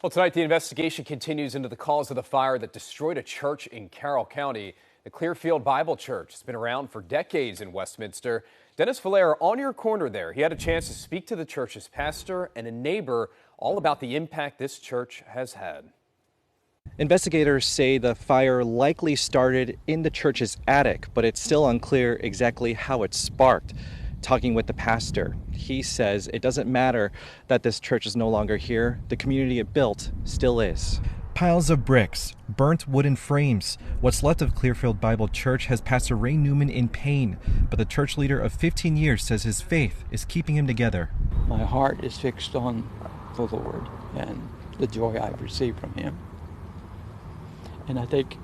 Well, tonight the investigation continues into the cause of the fire that destroyed a church in Carroll County. The Clearfield Bible Church has been around for decades in Westminster. Dennis Valera on your corner there. He had a chance to speak to the church's pastor and a neighbor all about the impact this church has had. Investigators say the fire likely started in the church's attic, but it's still unclear exactly how it sparked. Talking with the pastor, he says it doesn't matter that this church is no longer here. The community it built still is. Piles of bricks, burnt wooden frames. What's left of Clearfield Bible Church has Pastor Ray Newman in pain, but the church leader of 15 years says his faith is keeping him together. My heart is fixed on the Lord and the joy I've received from Him. And I think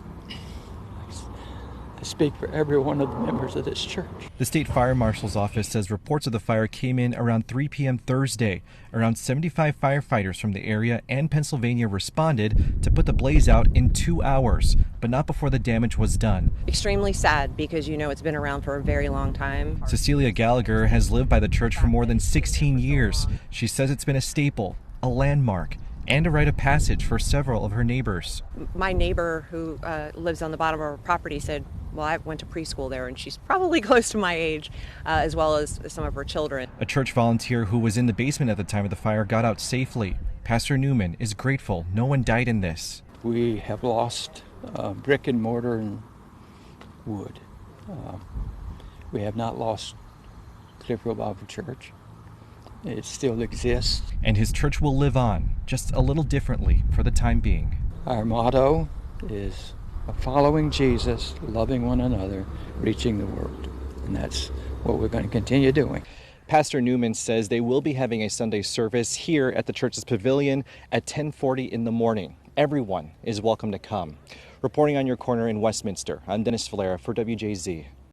I speak for every one of the members of this church. The state fire marshal's office says reports of the fire came in around 3 p.m. Thursday. Around 75 firefighters from the area and Pennsylvania responded to put the blaze out in 2 hours, but not before the damage was done. Extremely sad because, it's been around for a very long time. Cecilia Gallagher has lived by the church for more than 16 years. She says it's been a staple, a landmark, and a rite of passage for several of her neighbors. My neighbor who lives on the bottom of our property said, well, I went to preschool there, and she's probably close to my age, as well as some of her children. A church volunteer who was in the basement at the time of the fire got out safely. Pastor Newman is grateful no one died in this. We have lost brick and mortar and wood. We have not lost Clearfield Bible Church. It still exists. And his church will live on, just a little differently for the time being. Our motto is following Jesus, loving one another, reaching the world. And that's what we're going to continue doing. Pastor Newman says they will be having a Sunday service here at the church's pavilion at 10:40 in the morning. Everyone is welcome to come. Reporting on your corner in Westminster, I'm Dennis Valera for WJZ.